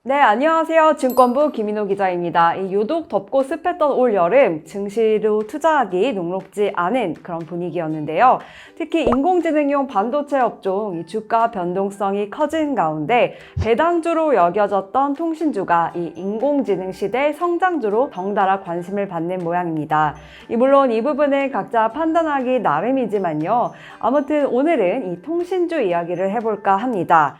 네, 안녕하세요. 증권부 김인호 기자입니다. 유독 덥고 습했던 올 여름 증시로 투자하기 녹록지 않은 그런 분위기였는데요. 특히 인공지능용 반도체 업종 주가 변동성이 커진 가운데 배당주로 여겨졌던 통신주가 이 인공지능 시대 성장주로 덩달아 관심을 받는 모양입니다. 물론 이 부분은 각자 판단하기 나름이지만요. 아무튼 오늘은 이 통신주 이야기를 해볼까 합니다.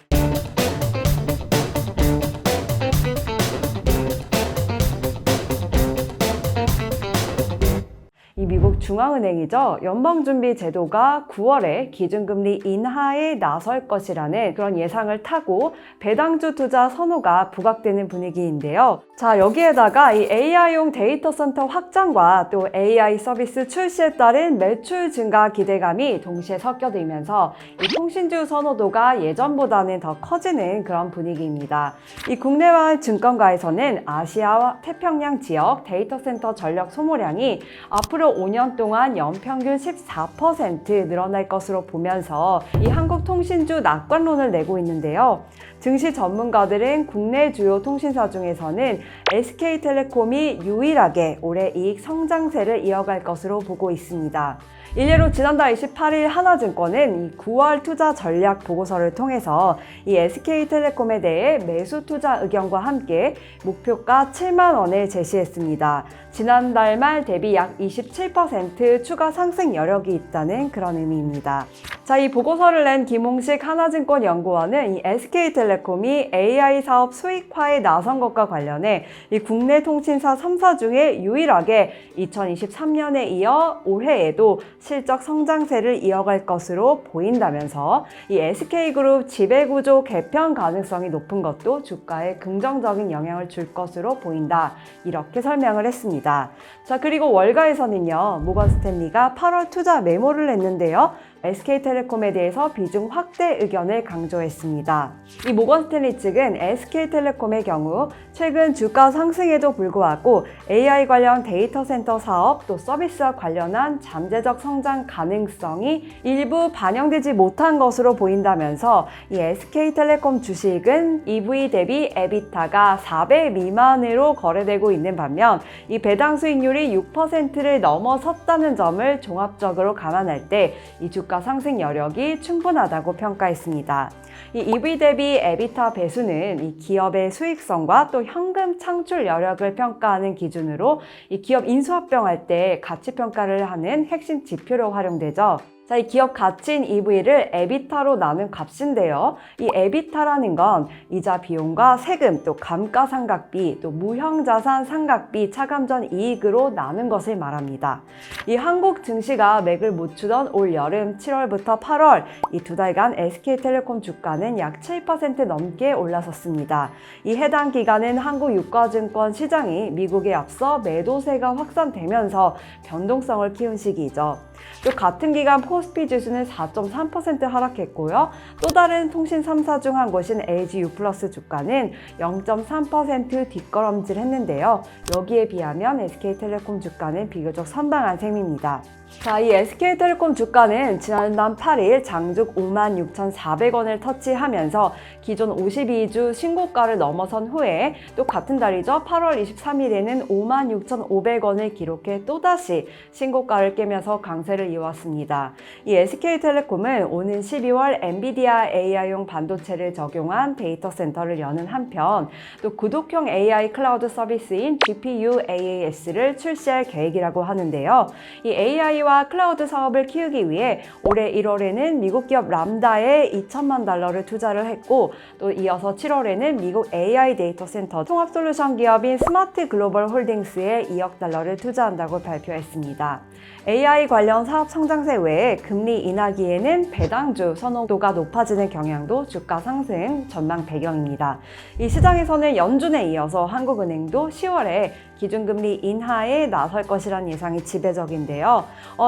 이 미국 중앙은행이죠. 연방준비제도가 9월에 기준금리 인하에 나설 것이라는 그런 예상을 타고 배당주 투자 선호가 부각되는 분위기인데요. 자, 여기에다가 이 AI용 데이터 센터 확장과 또 AI 서비스 출시에 따른 매출 증가 기대감이 동시에 섞여들면서 이 통신주 선호도가 예전보다는 더 커지는 그런 분위기입니다. 이 국내와 증권가에서는 아시아와 태평양 지역 데이터 센터 전력 소모량이 앞으로 5년 동안 연평균 14% 늘어날 것으로 보면서 이 한국통신주 낙관론을 내고 있는데요. 증시 전문가들은 국내 주요 통신사 중에서는 SK텔레콤이 유일하게 올해 이익 성장세를 이어갈 것으로 보고 있습니다. 일례로 지난달 28일 하나증권은 이 9월 투자 전략 보고서를 통해서 이 SK텔레콤에 대해 매수 투자 의견과 함께 목표가 7만 원을 제시했습니다. 지난달 말 대비 약 27% 추가 상승 여력이 있다는 그런 의미입니다. 자, 이 보고서를 낸 김홍식 하나증권 연구원은 이 SK텔레콤이 AI 사업 수익화에 나선 것과 관련해 이 국내 통신사 3사 중에 유일하게 2023년에 이어 올해에도 실적 성장세를 이어갈 것으로 보인다면서 이 SK그룹 지배구조 개편 가능성이 높은 것도 주가에 긍정적인 영향을 줄 것으로 보인다. 이렇게 설명을 했습니다. 자, 그리고 월가에서는요. 모건스탠리가 8월 투자 메모를 냈는데요. SK텔레콤에 대해서 비중 확대 의견을 강조했습니다. 이 모건스탠리 측은 SK텔레콤의 경우 최근 주가 상승에도 불구하고 AI 관련 데이터 센터 사업 또 서비스와 관련한 잠재적 성장 가능성이 일부 반영되지 못한 것으로 보인다면서 이 SK텔레콤 주식은 EV 대비 에비타가 4배 미만으로 거래되고 있는 반면 이 배당 수익률이 6%를 넘어섰다는 점을 종합적으로 감안할 때 이 주가 상승 여력이 충분하다고 평가했습니다. 이 EV 대비 에비타 배수는 이 기업의 수익성과 또 현금 창출 여력을 평가하는 기준으로 이 기업 인수합병할 때 가치 평가를 하는 핵심 지표로 활용되죠. 자, 이 기업 가치인 EV를 에비타로 나눈 값인데요. 이 에비타라는 건 이자 비용과 세금, 또 감가상각비, 또 무형자산 상각비, 차감전 이익으로 나눈 것을 말합니다. 이 한국 증시가 맥을 못 추던 올 여름 7월부터 8월 이 두 달간 SK텔레콤 주가는 약 7% 넘게 올라섰습니다. 이 해당 기간은 한국 유가증권 시장이 미국에 앞서 매도세가 확산되면서 변동성을 키운 시기이죠. 또 같은 기간 코스피 지수는 4.3% 하락했고요. 또 다른 통신 3사 중 한 곳인 LG유플러스 주가는 0.3% 뒷걸음질했는데요. 여기에 비하면 SK텔레콤 주가는 비교적 선방한 셈입니다. 자, 이 SK텔레콤 주가는 지난달 8일 장중 56,400원을 터치하면서 기존 52주 신고가를 넘어선 후에 또 같은 달이죠. 8월 23일에는 56,500원을 기록해 또다시 신고가를 깨면서 강세를 이어왔습니다. 이 SK텔레콤은 오는 12월 엔비디아 AI용 반도체를 적용한 데이터 센터를 여는 한편 또 구독형 AI 클라우드 서비스인 GPU AAS를 출시할 계획이라고 하는데요. 이 AI와 클라우드 사업을 키우기 위해 올해 1월에는 미국 기업 람다에 $2,000만 투자를 했고 또 이어서 7월에는 미국 AI 데이터 센터 통합 솔루션 기업인 스마트 글로벌 홀딩스에 $2억 투자한다고 발표했습니다. AI 관련 사업 성장세 외에 금리 인하기에는 배당주 선호도가 높아지는 경향도 주가 상승 전망 배경입니다. 이 시장에서는 연준에 이어서 한국은행도 10월에 기준금리 인하에 나설 것이라는 예상이 지배적인데요.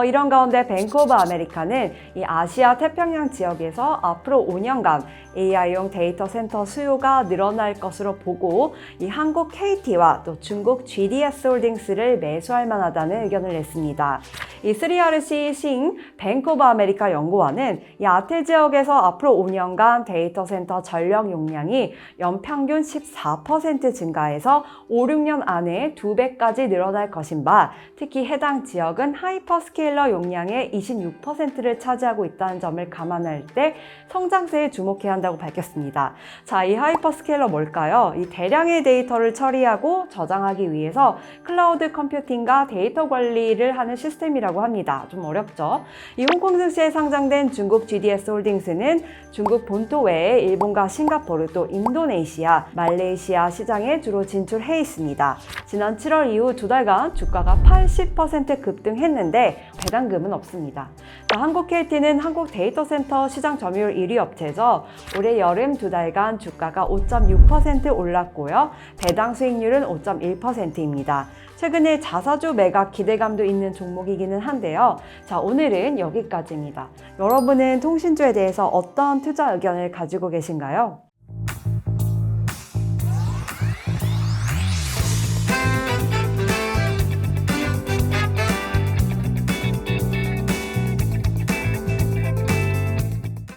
이런 가운데 뱅크 오브 아메리카는 이 아시아 태평양 지역에서 앞으로 5년간 AI용 데이터 센터 수요가 늘어날 것으로 보고 이 한국 KT와 또 중국 GDS 홀딩스를 매수할 만하다는 의견을 냈습니다. 이 3RC 싱 뱅크 오브 아메리카 연구원은 이 아태 지역에서 앞으로 5년간 데이터 센터 전력 용량이 연평균 14% 증가해서 5, 6년 안에 2배까지 늘어날 것인 바, 특히 해당 지역은 하이퍼스케일러 용량의 26%를 차지하고 있다는 점을 감안할 때 성장세에 주목해야 한다고 밝혔습니다. 자, 이 하이퍼스케일러 뭘까요? 이 대량의 데이터를 처리하고 저장하기 위해서 클라우드 컴퓨팅과 데이터 관리를 하는 시스템이라고 합니다. 좀 어렵죠? 이 홍콩 증시에 상장된 중국 GDS 홀딩스는 중국 본토 외에 일본과 싱가포르 또 인도네시아, 말레이시아 시장에 주로 진출해 있습니다. 지난 7월 이후 2달간 주가가 80% 급등했는데 배당금은 없습니다. 한국 KT는 한국 데이터 센터 시장 점유율 1위 업체죠. 올해 여름 2달간 주가가 5.6% 올랐고요. 배당 수익률은 5.1%입니다. 최근에 자사주 매각 기대감도 있는 종목이기는 한데요. 자, 오늘은 여기까지입니다. 여러분은 통신주에 대해서 어떤 투자 의견을 가지고 계신가요?